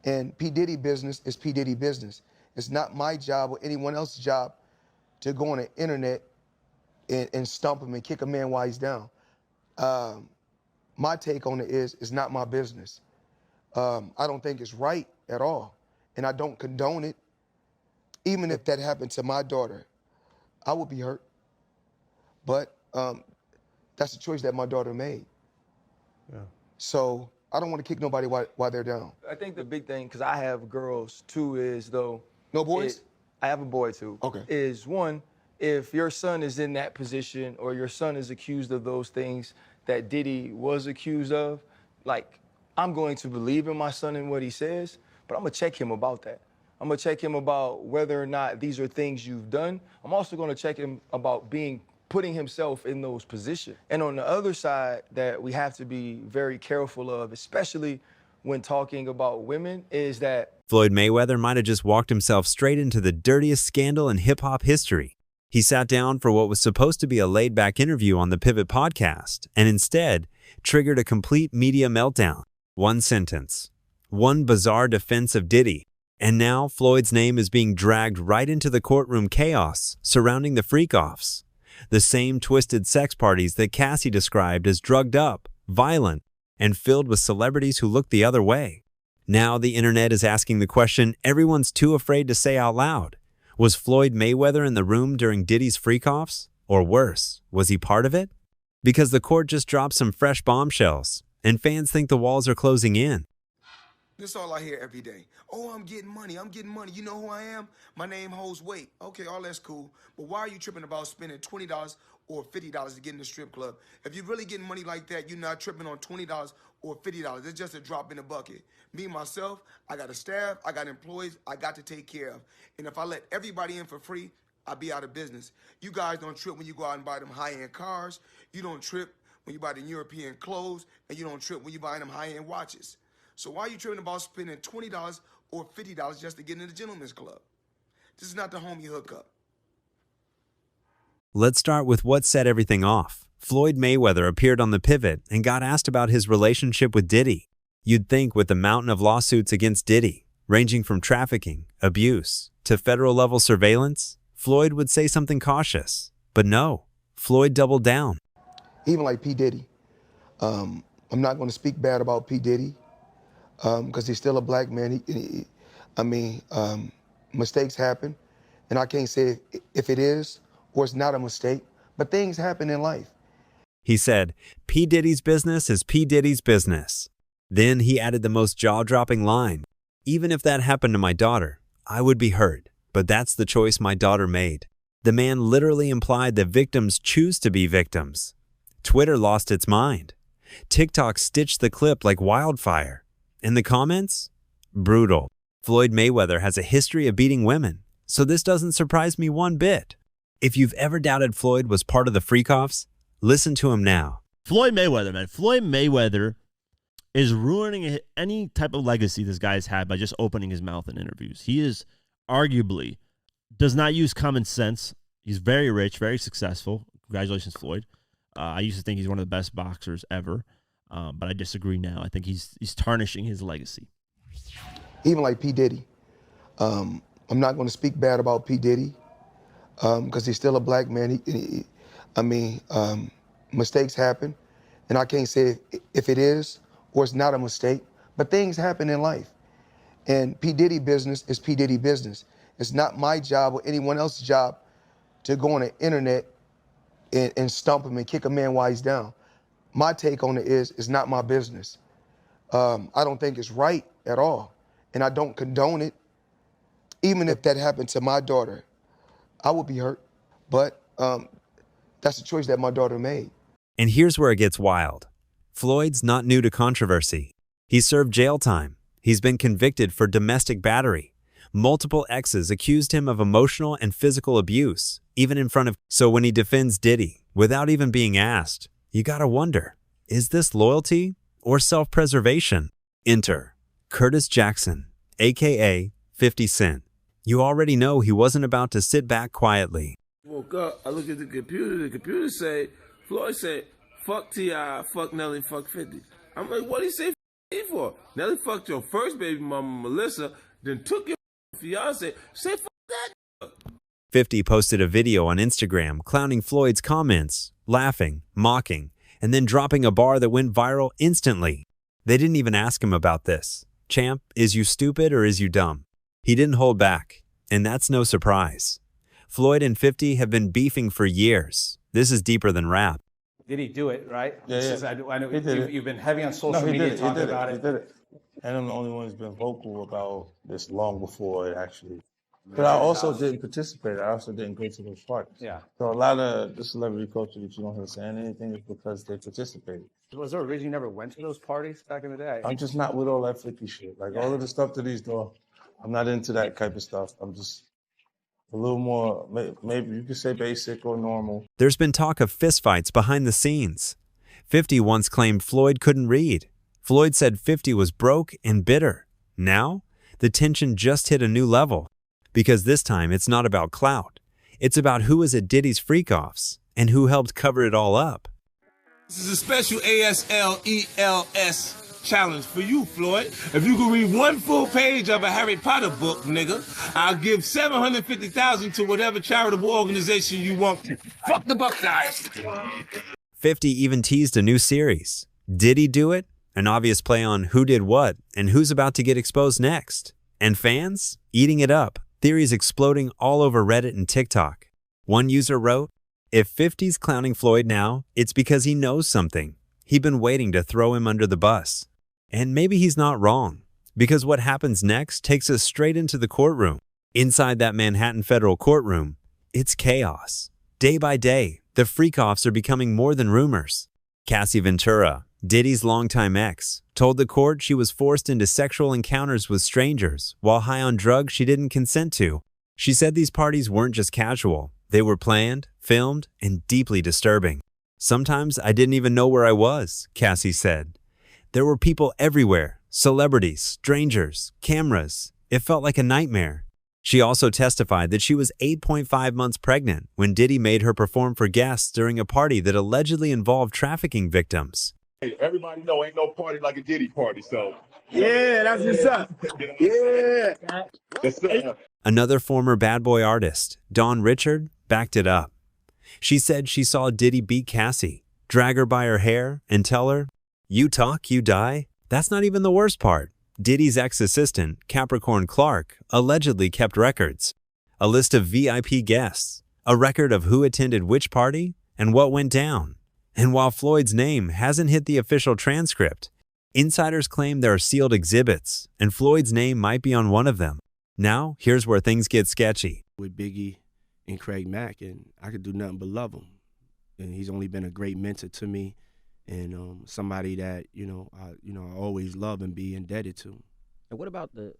And P. Diddy business is P. Diddy business. It's not my job or anyone else's job to go on the internet and stump him and kick a man while he's down. My take on it is, it's not my business. I don't think it's right at all. And I don't condone it. Even if that happened to my daughter, I would be hurt. But that's a choice that my daughter made. Yeah. So I don't want to kick nobody while they're down. I think the big thing, because I have girls too, is though. No boys? I have a boy too. Okay. Is one, if your son is in that position or your son is accused of those things that Diddy was accused of, like, I'm going to believe in my son and what he says, but I'm going to check him about that. I'm going to check him about whether or not these are things you've done. I'm also going to check him about putting himself in those positions. And on the other side that we have to be very careful of, especially when talking about women, is that Floyd Mayweather might have just walked himself straight into the dirtiest scandal in hip-hop history. He sat down for what was supposed to be a laid-back interview on the Pivot podcast and instead triggered a complete media meltdown. One sentence, one bizarre defense of Diddy, and now Floyd's name is being dragged right into the courtroom chaos surrounding the Freakoffs, the same twisted sex parties that Cassie described as drugged up, violent, and filled with celebrities who look the other way. Now the internet is asking the question everyone's too afraid to say out loud. Was Floyd Mayweather in the room during Diddy's Freakoffs? Or worse, was he part of it? Because the court just dropped some fresh bombshells, and fans think the walls are closing in. This is all I hear every day. Oh, I'm getting money. You know who I am? My name holds weight. Okay, all that's cool. But why are you tripping about spending $20 or $50 to get in the strip club? If you're really getting money like that, you're not tripping on $20 or $50. It's just a drop in the bucket. Me, myself, I got a staff, I got employees, I got to take care of. And if I let everybody in for free, I'll be out of business. You guys don't trip when you go out and buy them high-end cars. You don't trip when you buy the European clothes. And you don't trip when you buy them high-end watches. So why are you tripping about spending $20 or $50 just to get in the gentleman's club? This is not the homie hookup. Let's start with what set everything off. Floyd Mayweather appeared on The Pivot and got asked about his relationship with Diddy. You'd think with the mountain of lawsuits against Diddy, ranging from trafficking, abuse, to federal-level surveillance, Floyd would say something cautious. But no, Floyd doubled down. Even like P. Diddy. I'm not going to speak bad about P. Diddy because he's still a black man. Mistakes happen. And I can't say if it is or it's not a mistake, but things happen in life. He said, P. Diddy's business is P. Diddy's business. Then he added the most jaw-dropping line. Even if that happened to my daughter, I would be hurt, but that's the choice my daughter made. The man literally implied that victims choose to be victims. Twitter lost its mind. TikTok stitched the clip like wildfire. In the comments? Brutal. Floyd Mayweather has a history of beating women, so this doesn't surprise me one bit. If you've ever doubted Floyd was part of the Freakoffs, listen to him now. Floyd Mayweather, man. Floyd Mayweather is ruining any type of legacy this guy's had by just opening his mouth in interviews. He is arguably does not use common sense. He's very rich, very successful. Congratulations, Floyd. I used to think he's one of the best boxers ever, but I disagree now. I think he's tarnishing his legacy. Even like P. Diddy. I'm not going to speak bad about P. Diddy because he's still a black man. Mistakes happen, and I can't say if it is or it's not a mistake, but things happen in life. And P. Diddy business is P. Diddy business. It's not my job or anyone else's job to go on the internet and stump him and kick a man while he's down. My take on it is, it's not my business. I don't think it's right at all. And I don't condone it. Even if that happened to my daughter, I would be hurt. But that's a choice that my daughter made. And here's where it gets wild. Floyd's not new to controversy. He served jail time. He's been convicted for domestic battery. Multiple exes accused him of emotional and physical abuse, even in front of... So when he defends Diddy, without even being asked, you gotta wonder, is this loyalty or self-preservation? Enter Curtis Jackson, a.k.a. 50 Cent. You already know he wasn't about to sit back quietly. Woke up, I looked at the computer said, Floyd said, fuck T.I., fuck Nelly, fuck 50. I'm like, what'd he say? for? Nelly fucked your first baby mama, Melissa, then took your fiance. Say fuck that. 50 posted a video on Instagram clowning Floyd's comments, laughing, mocking, and then dropping a bar that went viral instantly. They didn't even ask him about this. Champ, is you stupid or is you dumb? He didn't hold back, and that's no surprise. Floyd and 50 have been beefing for years. This is deeper than rap. Did he do it, right? Yeah. I know He did it. you've been heavy on social he media did it. talking He did about it. it. He did it. And I'm the only one who's been vocal about this long before it actually. But I also didn't participate. I also didn't go to those parties. Yeah. So a lot of the celebrity culture that you don't hear saying anything is because they participated. Was there a reason you never went to those parties back in the day? I'm just not with all that 50 shit. Like all of the stuff that he's doing, I'm not into that type of stuff. I'm just a little more, maybe you could say basic or normal. There's been talk of fistfights behind the scenes. 50 once claimed Floyd couldn't read. Floyd said 50 was broke and bitter. Now, the tension just hit a new level. Because this time, it's not about clout. It's about who was at Diddy's Freakoffs and who helped cover it all up. This is a special ASLELS challenge for you, Floyd. If you can read one full page of a Harry Potter book, nigga, I'll give $750,000 to whatever charitable organization you want. Fuck the Buckeyes. 50 even teased a new series. Did he do it? An obvious play on who did what and who's about to get exposed next. And fans? Eating it up. Theories exploding all over Reddit and TikTok. One user wrote, if 50's clowning Floyd now, it's because he knows something. He'd been waiting to throw him under the bus. And maybe he's not wrong, because what happens next takes us straight into the courtroom. Inside that Manhattan federal courtroom, it's chaos. Day by day, the Freakoffs are becoming more than rumors. Cassie Ventura, Diddy's longtime ex, told the court she was forced into sexual encounters with strangers while high on drugs she didn't consent to. She said these parties weren't just casual. They were planned, filmed, and deeply disturbing. Sometimes I didn't even know where I was, Cassie said. There were people everywhere, celebrities, strangers, cameras. It felt like a nightmare. She also testified that she was 8.5 months pregnant when Diddy made her perform for guests during a party that allegedly involved trafficking victims. Hey, everybody know ain't no party like a Diddy party, so. Yeah, that's what's up. Yeah. Yes, sir. Another former Bad Boy artist, Dawn Richard, backed it up. She said she saw Diddy beat Cassie, drag her by her hair, and tell her, "You talk, you die." That's not even the worst part. Diddy's ex-assistant, Capricorn Clark, allegedly kept records. A list of VIP guests, a record of who attended which party, and what went down. And while Floyd's name hasn't hit the official transcript, insiders claim there are sealed exhibits, and Floyd's name might be on one of them. Now, here's where things get sketchy. With Biggie and Craig Mack, and I could do nothing but love him. And he's only been a great mentor to me, and somebody that I always love and be indebted to. And what about the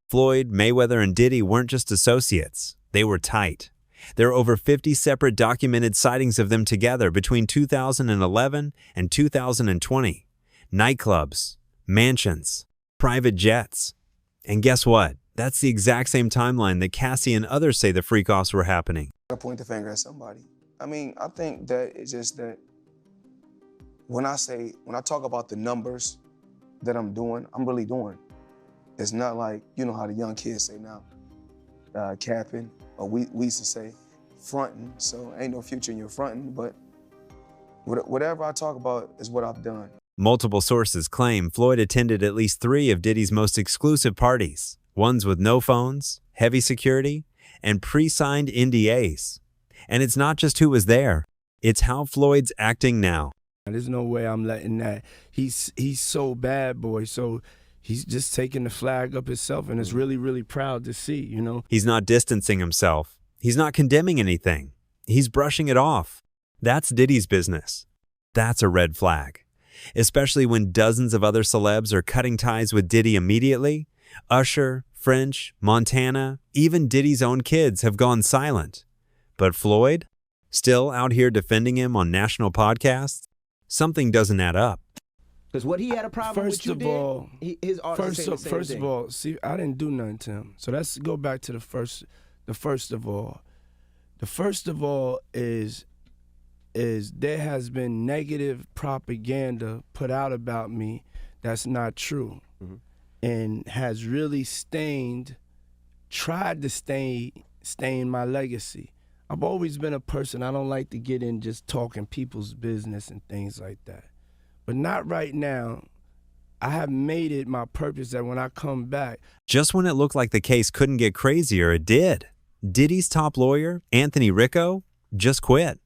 Floyd, Mayweather, and Diddy weren't just associates. They were tight. There are over 50 separate documented sightings of them together between 2011 and 2020. Nightclubs, mansions, private jets. And guess what? That's the exact same timeline that Cassie and others say the Freakoffs were happening. I point the finger at somebody. I mean, I think that it's just that when I talk about the numbers that I'm doing, I'm really doing. It's not like, you know how the young kids say now, capping, or we used to say fronting, so ain't no future in your fronting, but whatever I talk about is what I've done. Multiple sources claim Floyd attended at least 3 of Diddy's most exclusive parties, ones with no phones, heavy security, and pre-signed NDAs. And it's not just who was there, it's how Floyd's acting now. There's no way I'm letting that. He's so bad, boy, so he's just taking the flag up himself, and it's really, really proud to see, you know. He's not distancing himself. He's not condemning anything. He's brushing it off. That's Diddy's business. That's a red flag. Especially when dozens of other celebs are cutting ties with Diddy immediately. Usher, French, Montana, even Diddy's own kids have gone silent. But Floyd? Still out here defending him on national podcasts? Something doesn't add up. Because what he had a problem with you his artist saying the same first thing. of all, see, I didn't do nothing to him. So let's go back to the first of all. The first of all is there has been negative propaganda put out about me that's not true, and has really tried to stain my legacy. I've always been a person, I don't like to get in just talking people's business and things like that. But not right now. I have made it my purpose that when I come back. Just when it looked like the case couldn't get crazier, it did. Diddy's top lawyer, Anthony Ricco, just quit.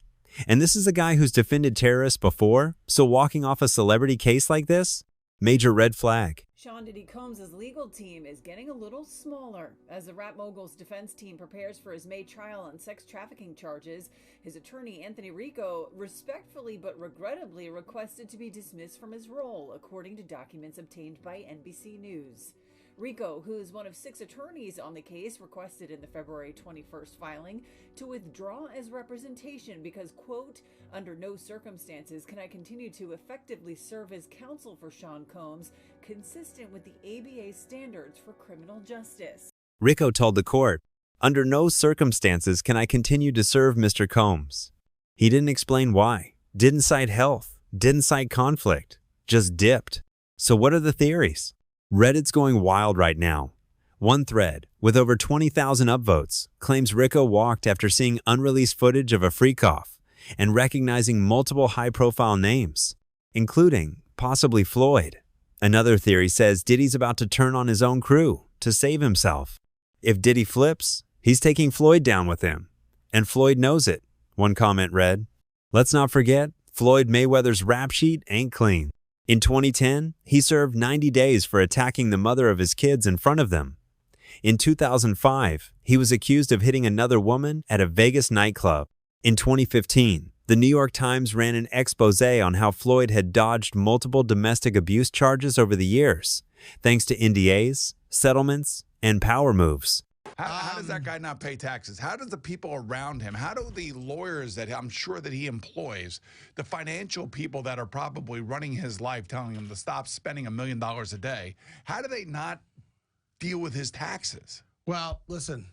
And this is a guy who's defended terrorists before, so walking off a celebrity case like this, major red flag. Sean Diddy Combs' legal team is getting a little smaller. As the rap mogul's defense team prepares for his May trial on sex trafficking charges, his attorney Anthony Ricco respectfully but regrettably requested to be dismissed from his role, according to documents obtained by NBC News. Ricco, who is one of 6 attorneys on the case, requested in the February 21st filing to withdraw as representation because, quote, under no circumstances can I continue to effectively serve as counsel for Sean Combs, consistent with the ABA standards for criminal justice. Ricco told the court, under no circumstances can I continue to serve Mr. Combs. He didn't explain why, didn't cite health, didn't cite conflict, just dipped. So what are the theories? Reddit's going wild right now. One thread, with over 20,000 upvotes, claims Ricco walked after seeing unreleased footage of a freak-off and recognizing multiple high-profile names, including possibly Floyd. Another theory says Diddy's about to turn on his own crew to save himself. If Diddy flips, he's taking Floyd down with him. And Floyd knows it, one comment read. Let's not forget, Floyd Mayweather's rap sheet ain't clean. In 2010, he served 90 days for attacking the mother of his kids in front of them. In 2005, he was accused of hitting another woman at a Vegas nightclub. In 2015, the New York Times ran an expose on how Floyd had dodged multiple domestic abuse charges over the years, thanks to NDAs, settlements, and power moves. How does that guy not pay taxes? How does the people around him, how do the lawyers that I'm sure that he employs, the financial people that are probably running his life, telling him to stop spending $1 million a day, how do they not deal with his taxes? Well, listen,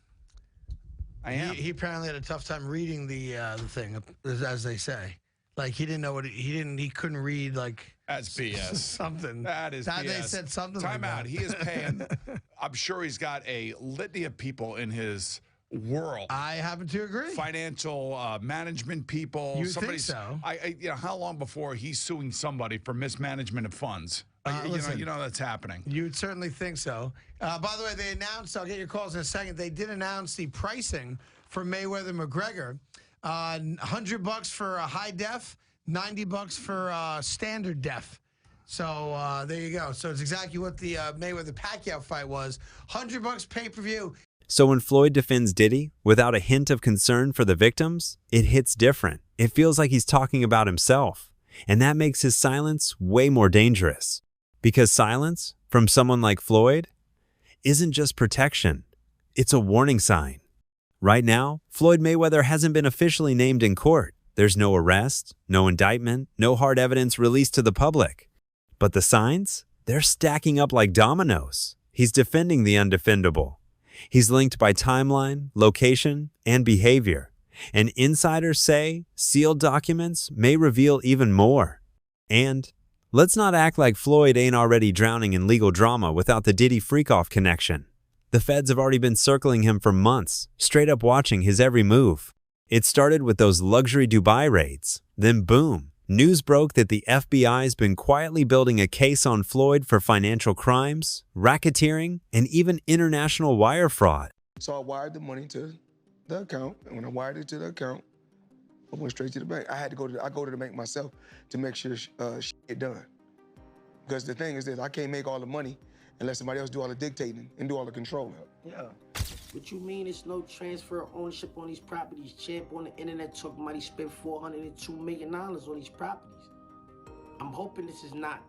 he apparently had a tough time reading the thing, as they say. Like he didn't know what he couldn't read like that's BS. Something. That is BS. They said something Time like out. that. He is paying. I'm sure he's got a litany of people in his world. I happen to agree. Financial management people. You think so? How long before he's suing somebody for mismanagement of funds? Listen, you know that's happening. You'd certainly think so. By the way, they announced, I'll get your calls in a second, they did announce the pricing for Mayweather-McGregor. $100 for a high def, $90 for standard def. So there you go. So it's exactly what the Mayweather-Pacquiao fight was. $100 pay-per-view. So when Floyd defends Diddy without a hint of concern for the victims, it hits different. It feels like he's talking about himself. And that makes his silence way more dangerous. Because silence from someone like Floyd isn't just protection. It's a warning sign. Right now, Floyd Mayweather hasn't been officially named in court. There's no arrest, no indictment, no hard evidence released to the public. But the signs? They're stacking up like dominoes. He's defending the undefendable. He's linked by timeline, location, and behavior. And insiders say sealed documents may reveal even more. And let's not act like Floyd ain't already drowning in legal drama without the Diddy Freakoff connection. The feds have already been circling him for months, straight up watching his every move. It started with those luxury Dubai raids. Then boom, news broke that the FBI's been quietly building a case on Floyd for financial crimes, racketeering, and even international wire fraud. So I wired the money to the account, and when I wired it to the account, I went straight to the bank. I go to the bank myself to make sure shit get done. Because the thing is that I can't make all the money unless somebody else do all the dictating and do all the controlling. Yeah. What you mean it's no transfer of ownership on these properties? Champ on the internet talking about he spent $402 million on these properties. I'm hoping this is not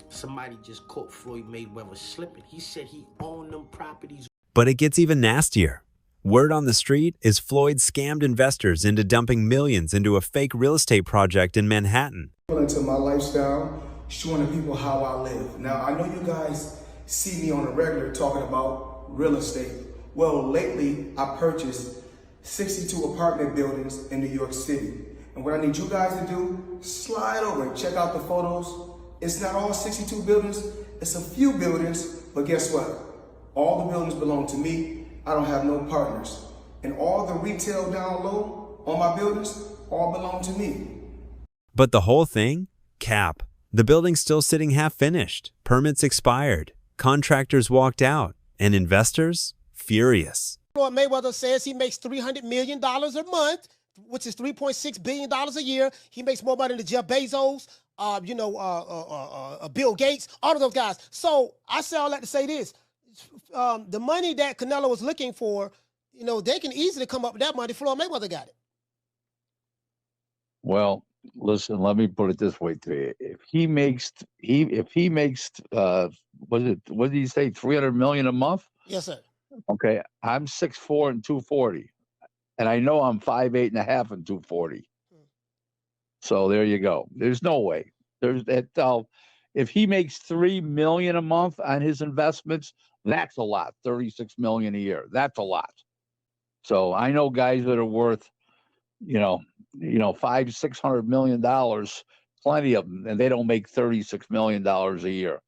somebody just caught Floyd Mayweather slipping. He said he owned them properties. But it gets even nastier. Word on the street is Floyd scammed investors into dumping millions into a fake real estate project in Manhattan. Into my lifestyle, showing the people how I live. Now, I know you guys see me on a regular talking about real estate. Well, lately, I purchased 62 apartment buildings in New York City. And what I need you guys to do, slide over and check out the photos it's not all 62 buildings, it's a few buildings, but guess what? All the buildings belong to me. I don't have no partners. And all the retail down low on my buildings all belong to me. But the whole thing? Cap. The building's still sitting half finished. Permits expired. Contractors walked out. And investors? Furious. Floyd Mayweather says he makes $300 million a month, which is $3.6 billion a year. He makes more money than Jeff Bezos, Bill Gates, all of those guys. So I say all that to say this. The money that Canelo was looking for, they can easily come up with that money. Floyd Mayweather got it. Well, listen, let me put it this way to you. If he makes what did he say, $300 million a month? Yes, sir. Okay, I'm 6'4" and 240, and I know I'm 5'8" and a half and 240. So there you go. There's no way. There's that. If he makes $3 million a month on his investments, that's a lot. $36 million a year. That's a lot. So I know guys that are worth, $500-600 million, plenty of them, and they don't make $36 million a year,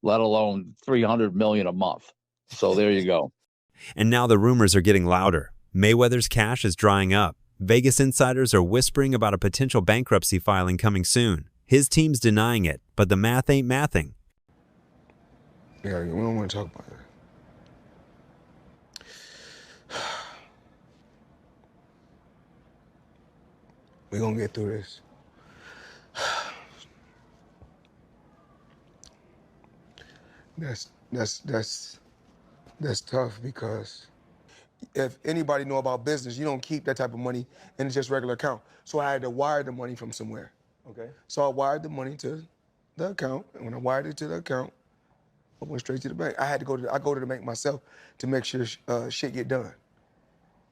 let alone $300 million a month. So there you go. And now the rumors are getting louder. Mayweather's cash is drying up. Vegas insiders are whispering about a potential bankruptcy filing coming soon. His team's denying it, but the math ain't mathing. Yeah, we don't want to talk about it. We're going to get through this. That's tough because if anybody know about business, you don't keep that type of money in just regular account. So I had to wire the money from somewhere. Okay. So I wired the money to the account, and when I wired it to the account, I went straight to the bank. I go to the bank myself to make sure shit get done.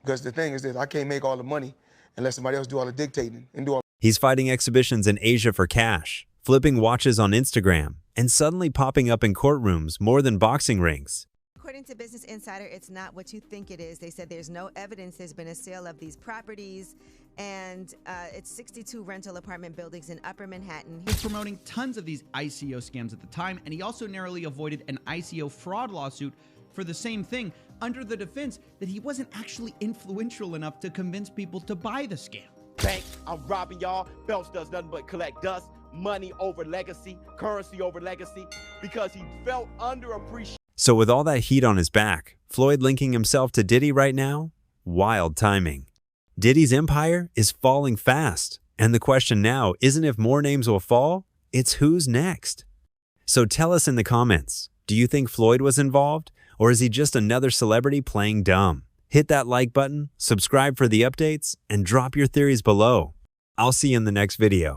Because the thing is this, I can't make all the money unless somebody else do all the dictating and do all. He's fighting exhibitions in Asia for cash, flipping watches on Instagram, and suddenly popping up in courtrooms more than boxing rings. According to Business Insider, it's not what you think it is. They said there's no evidence there's been a sale of these properties, and it's 62 rental apartment buildings in Upper Manhattan. He was promoting tons of these ICO scams at the time, and he also narrowly avoided an ICO fraud lawsuit for the same thing, under the defense that he wasn't actually influential enough to convince people to buy the scam. Bank, I'm robbing y'all. Phelps does nothing but collect dust, money over legacy, currency over legacy, because he felt underappreciated. So with all that heat on his back, Floyd linking himself to Diddy right now? Wild timing. Diddy's empire is falling fast, and the question now isn't if more names will fall, it's who's next. So tell us in the comments, do you think Floyd was involved, or is he just another celebrity playing dumb? Hit that like button, subscribe for the updates, and drop your theories below. I'll see you in the next video.